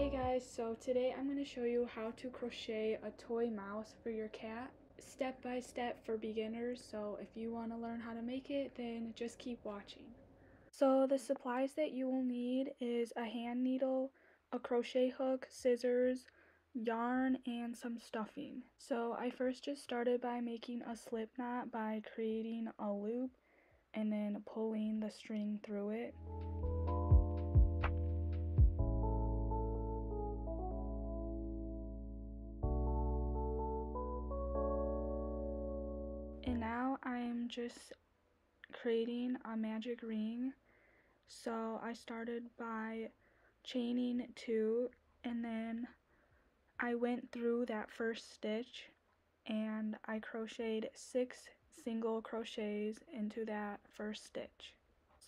Hey guys, so today I'm going to show you how to crochet a toy mouse for your cat, step by step for beginners. So if you want to learn how to make it, then just keep watching. So the supplies that you will need is a hand needle, a crochet hook, scissors, yarn, and some stuffing. So I first just started by making a slip knot by creating a loop and then pulling the string through it. And now I'm just creating a magic ring. So I started by chaining 2, and then I went through that first stitch and I crocheted 6 single crochets into that first stitch.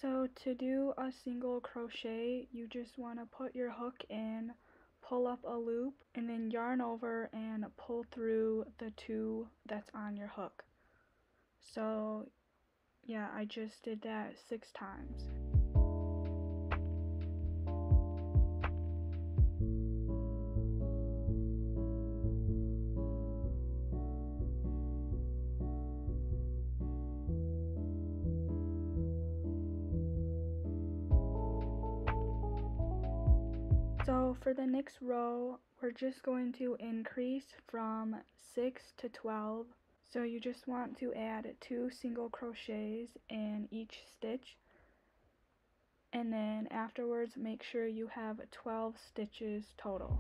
So to do a single crochet, you just want to put your hook in, pull up a loop, and then yarn over and pull through the 2 that's on your hook. So yeah, I just did that 6 times. So for the next row, we're just going to increase from 6 to 12. So you just want to add 2 single crochets in each stitch. And then afterwards, make sure you have 12 stitches total.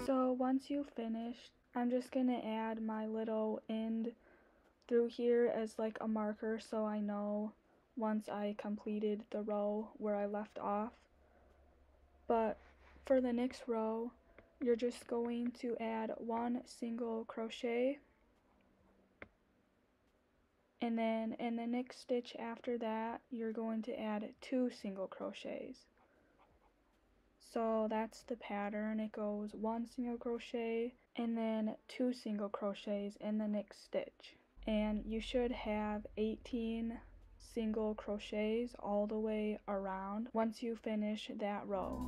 So once you finish, I'm just going to add my little end through here as like a marker so I know once I completed the row where I left off. But for the next row, you're just going to add 1 single crochet, and then in the next stitch after that, you're going to add 2 single crochets. So that's the pattern. It goes 1 single crochet and then 2 single crochets in the next stitch. And you should have 18 single crochets all the way around once you finish that row.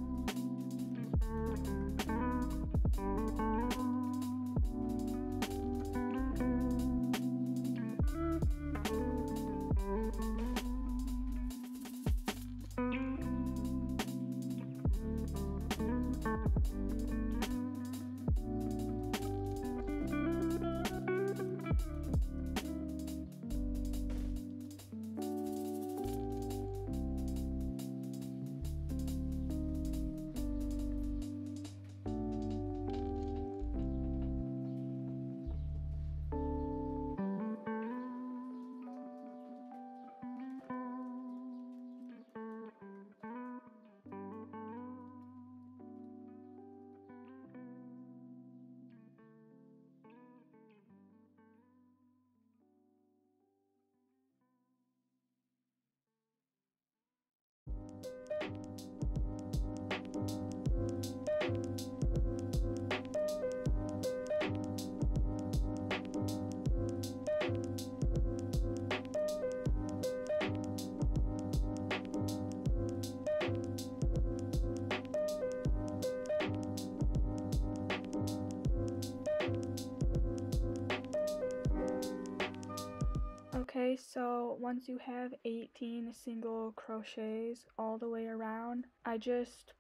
Okay, so once you have 18 single crochets all the way around, I just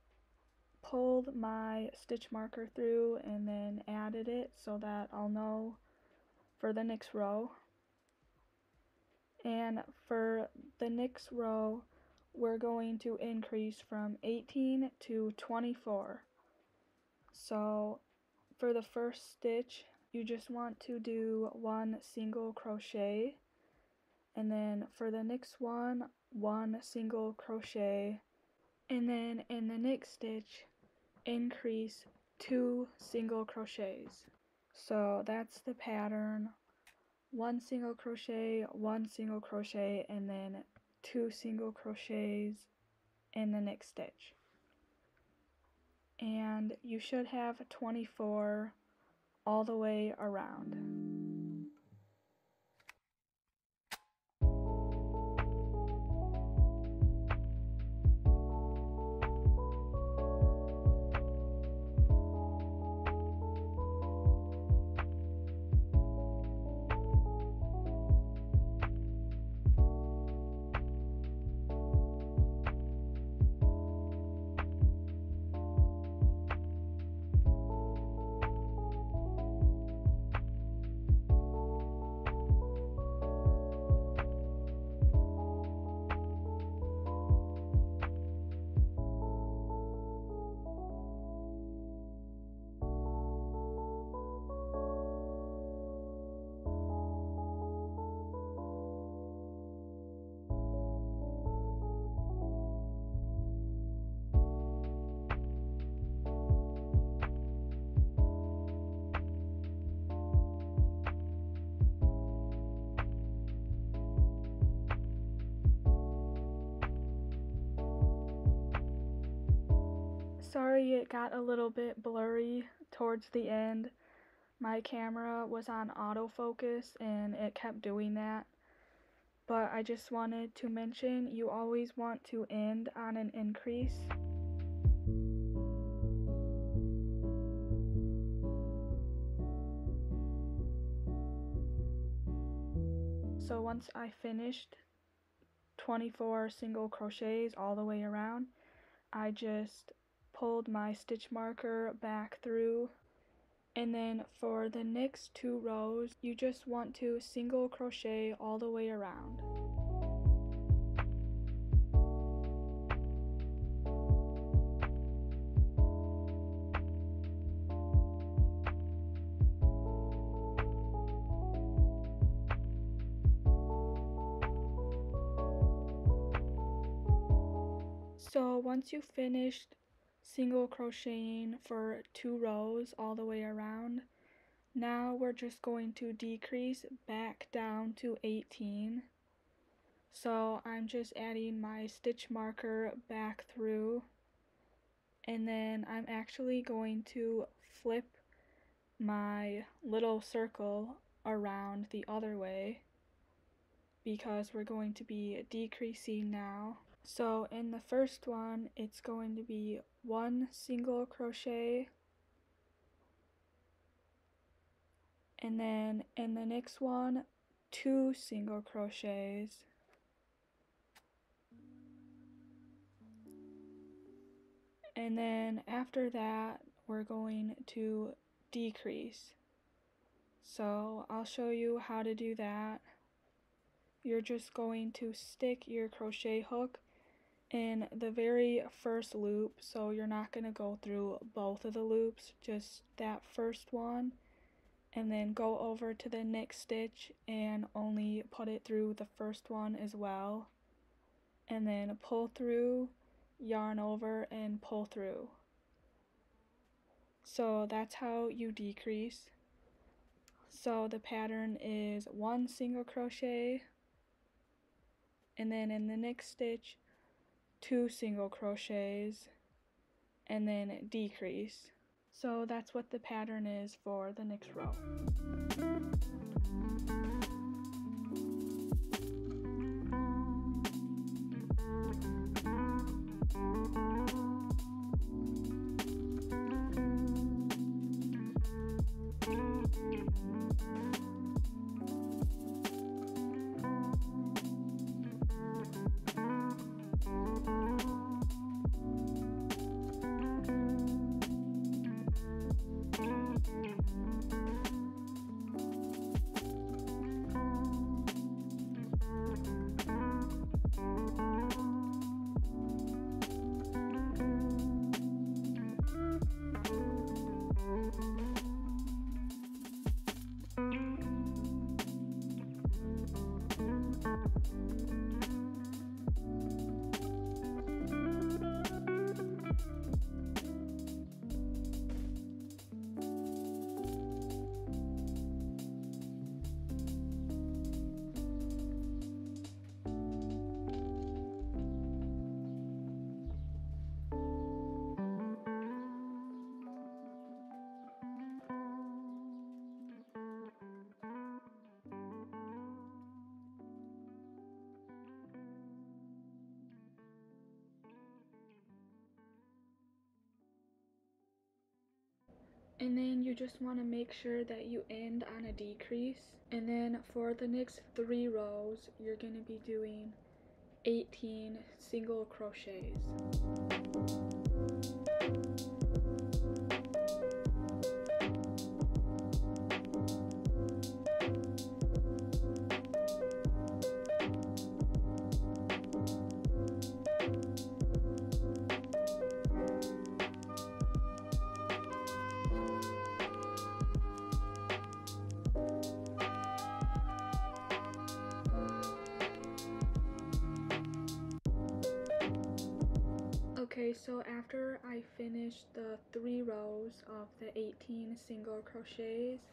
pulled my stitch marker through and then added it so that I'll know for the next row. And for the next row, we're going to increase from 18 to 24. So for the first stitch, you just want to do 1 single crochet, and then for the next one, 1 single crochet, and then in the next stitch, increase 2 single crochets. So that's the pattern: 1 single crochet, 1 single crochet, and then 2 single crochets in the next stitch. And you should have 24 all the way around. Sorry it got a little bit blurry towards the end. My camera was on autofocus and it kept doing that. But I just wanted to mention, you always want to end on an increase. So once I finished 24 single crochets all the way around, I just pulled my stitch marker back through, and then for the next 2 rows you just want to single crochet all the way around. So once you finished single crocheting for 2 rows all the way around, now we're just going to decrease back down to 18. So I'm just adding my stitch marker back through, and then I'm actually going to flip my little circle around the other way because we're going to be decreasing now. So in the first one, it's going to be 1 single crochet, and then in the next one, 2 single crochets, and then after that we're going to decrease. So I'll show you how to do that. You're just going to stick your crochet hook in the very first loop, so you're not going to go through both of the loops, just that first one, and then go over to the next stitch and only put it through the first one as well, and then pull through, yarn over, and pull through. So that's how you decrease. So the pattern is 1 single crochet, and then in the next stitch 2 single crochets, and then decrease. So that's what the pattern is for the next row. And then you just want to make sure that you end on a decrease. And then for the next 3 rows, you're going to be doing 18 single crochets. Okay, so after I finish the 3 rows of the 18 single crochets,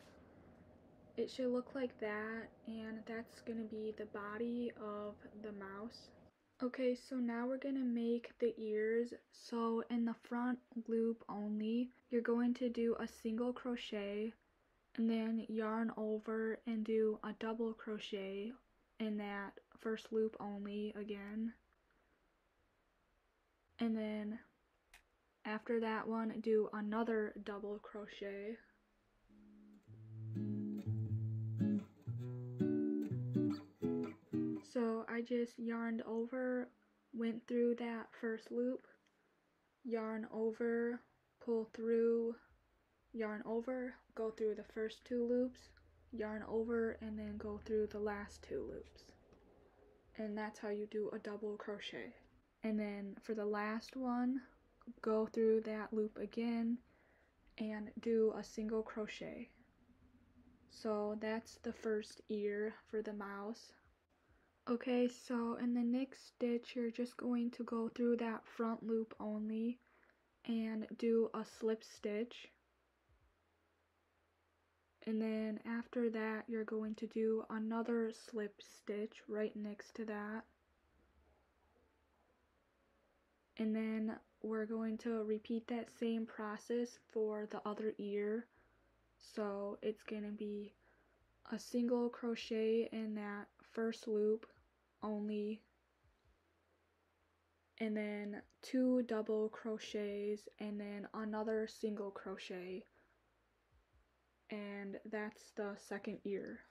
it should look like that, and that's going to be the body of the mouse. Okay, so now we're going to make the ears. So in the front loop only, you're going to do a single crochet and then yarn over and do a double crochet in that first loop only again. And then after that one, do another double crochet. So I just yarned over, went through that first loop, yarn over, pull through, yarn over, go through the first 2 loops, yarn over, and then go through the last 2 loops. And that's how you do a double crochet. And then for the last one, go through that loop again and do a single crochet. So that's the first ear for the mouse. Okay, so in the next stitch, you're just going to go through that front loop only and do a slip stitch. And then after that, you're going to do another slip stitch right next to that. And then we're going to repeat that same process for the other ear. So it's going to be a single crochet in that first loop only, and then 2 double crochets, and then another single crochet, and that's the second ear.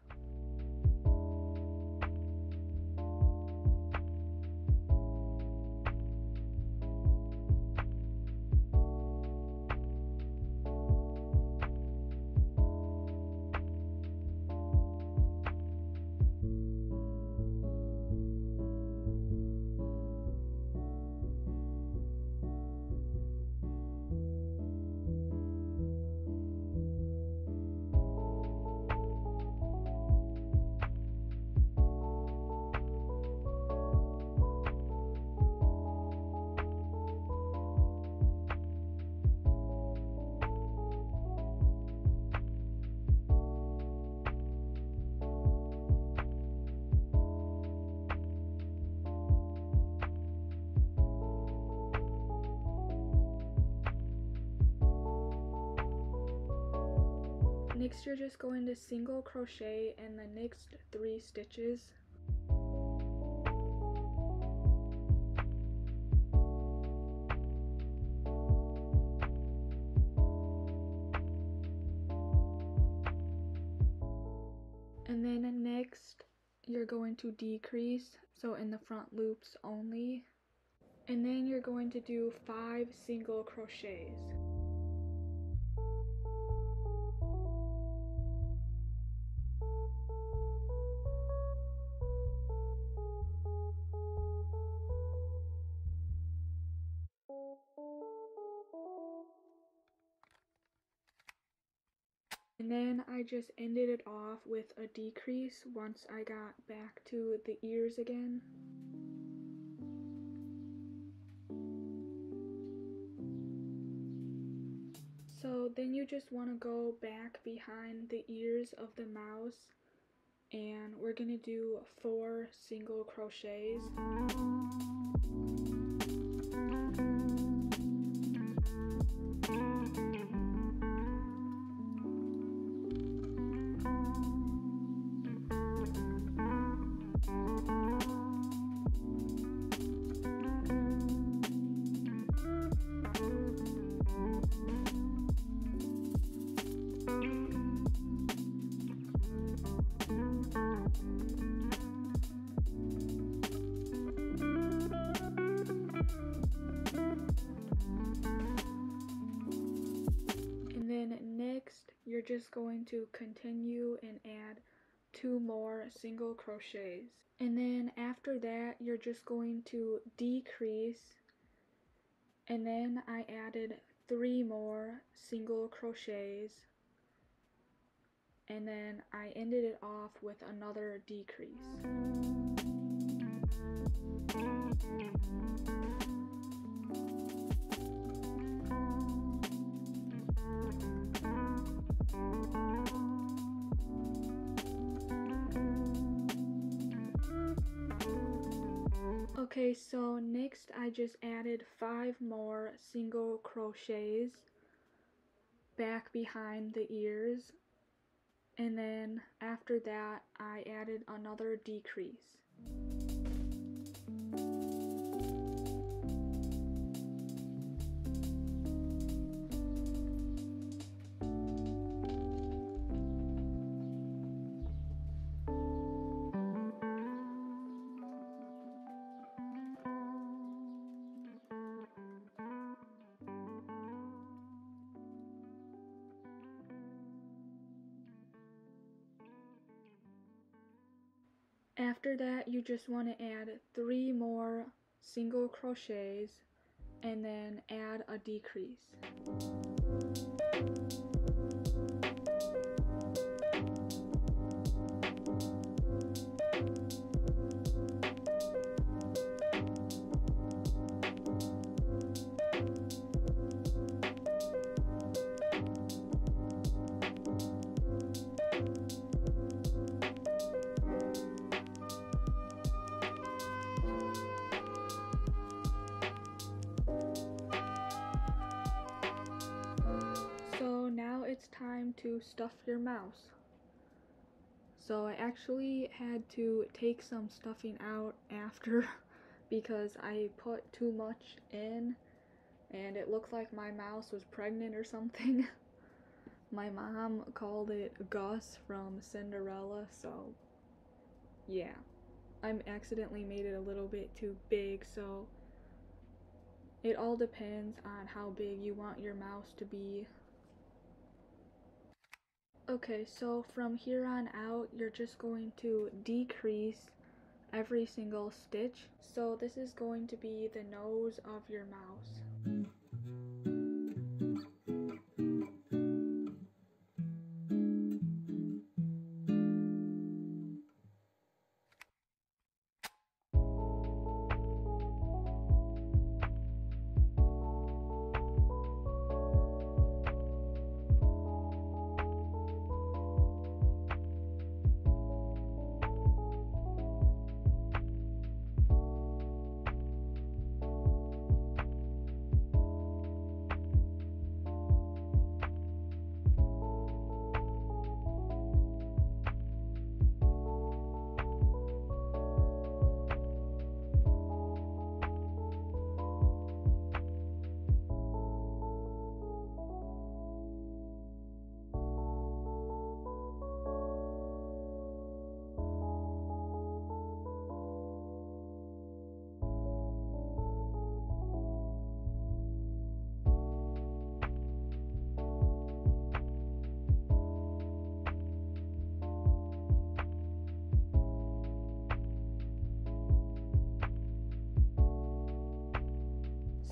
Next, you're just going to single crochet in the next 3 stitches. And then next, you're going to decrease, so in the front loops only. And then you're going to do 5 single crochets. And then I just ended it off with a decrease once I got back to the ears again. So then you just want to go back behind the ears of the mouse, and we're going to do 4 single crochets. Next, you're just going to continue and add 2 more single crochets. And then after that, you're just going to decrease, and then I added 3 more single crochets, and then I ended it off with another decrease. Okay, so next I just added 5 more single crochets back behind the ears, and then after that I added another decrease. After that, you just want to add 3 more single crochets and then add a decrease. It's time to stuff your mouse. So I actually had to take some stuffing out after because I put too much in and it looked like my mouse was pregnant or something. My mom called it Gus from Cinderella, so yeah. I accidentally made it a little bit too big, so it all depends on how big you want your mouse to be. Okay, so from here on out, you're just going to decrease every single stitch. So this is going to be the nose of your mouse.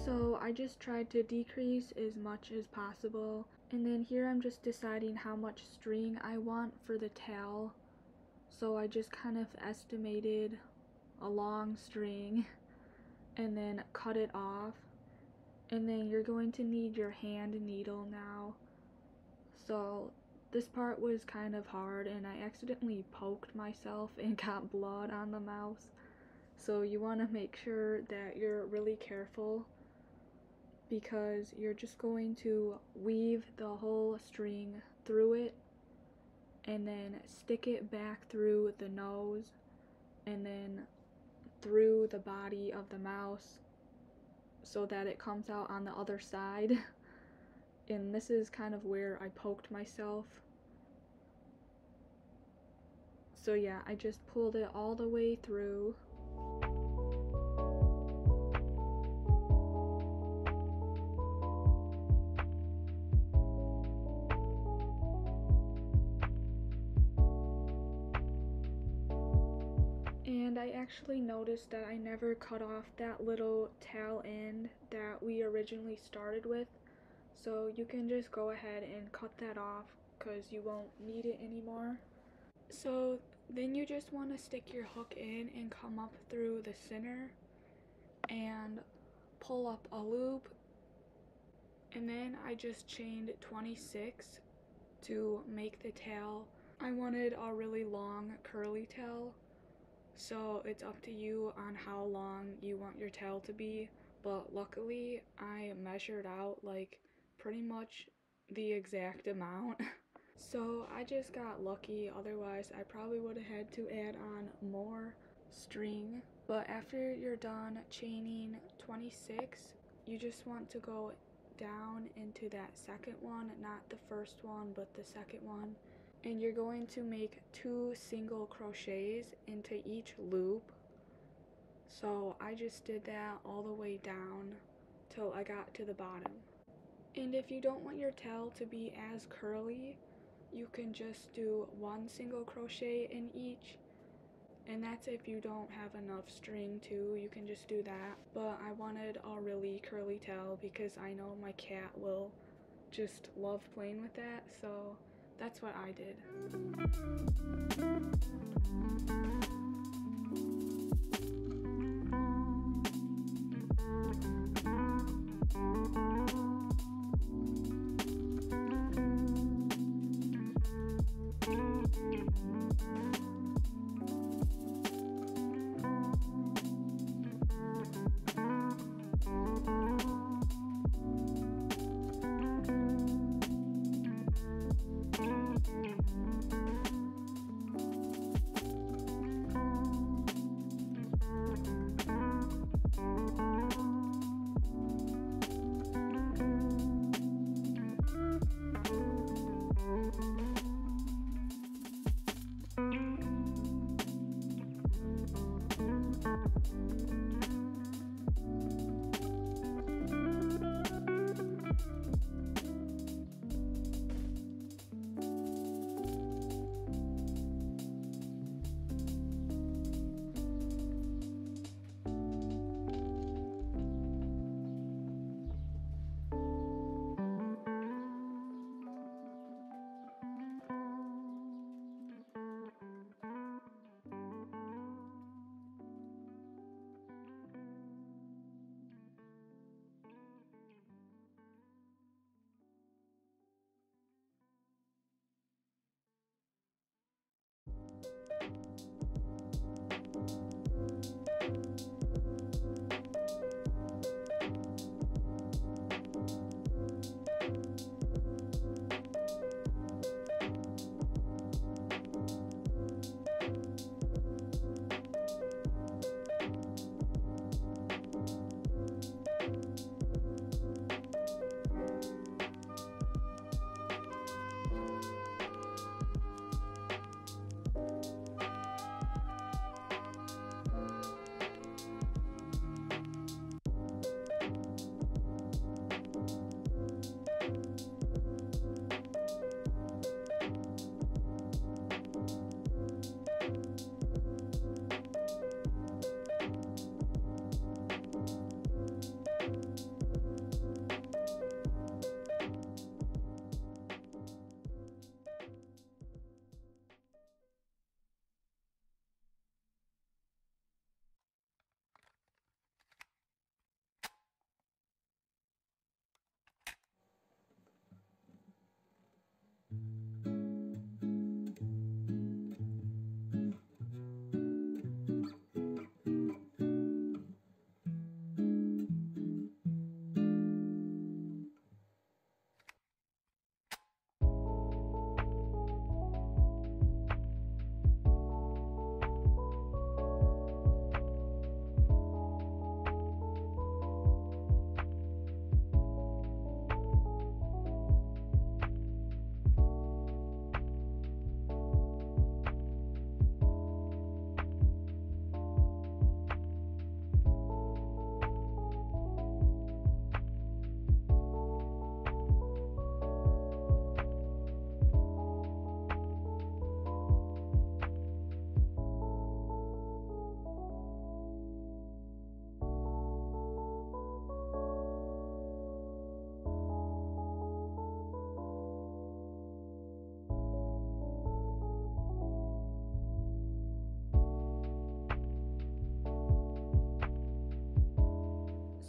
So I just tried to decrease as much as possible, And then here I'm just deciding how much string I want for the tail. So I just kind of estimated a long string and then cut it off. And then you're going to need your hand needle now. So this part was kind of hard and I accidentally poked myself and got blood on the mouse. So you want to make sure that you're really careful, because you're just going to weave the whole string through it and then stick it back through the nose and then through the body of the mouse so that it comes out on the other side. And this is kind of where I poked myself. So yeah, I just pulled it all the way through. And I actually noticed that I never cut off that little tail end that we originally started with. So you can just go ahead and cut that off because you won't need it anymore. So then you just want to stick your hook in and come up through the center and pull up a loop. And then I just chained 26 to make the tail. I wanted a really long curly tail, so it's up to you on how long you want your tail to be, but luckily I measured out like pretty much the exact amount. So I just got lucky, otherwise I probably would have had to add on more string. But after you're done chaining 26, you just want to go down into that second one, not the first one but the second one, and you're going to make 2 single crochets into each loop. So I just did that all the way down till I got to the bottom. And if you don't want your tail to be as curly, you can just do 1 single crochet in each, and that's if you don't have enough string too, you can just do that. But I wanted a really curly tail because I know my cat will just love playing with that, so that's what I did.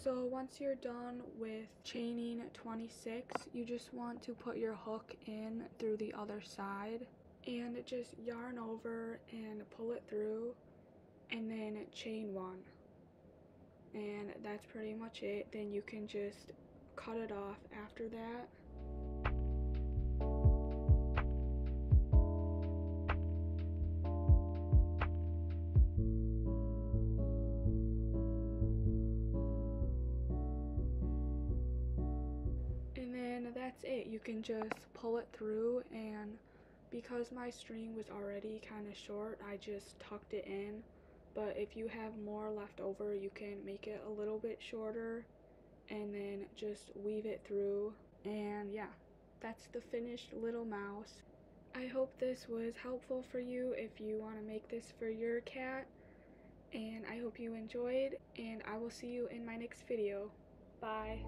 So once you're done with chaining 26, you just want to put your hook in through the other side and just yarn over and pull it through and then chain one. And that's pretty much it. Then you can just cut it off after that. And then that's it. You can just pull it through, and because my string was already kind of short, I just tucked it in. But if you have more left over, you can make it a little bit shorter and then just weave it through. And yeah, that's the finished little mouse. I hope this was helpful for you if you want to make this for your cat. And I hope you enjoyed, and I will see you in my next video. Bye.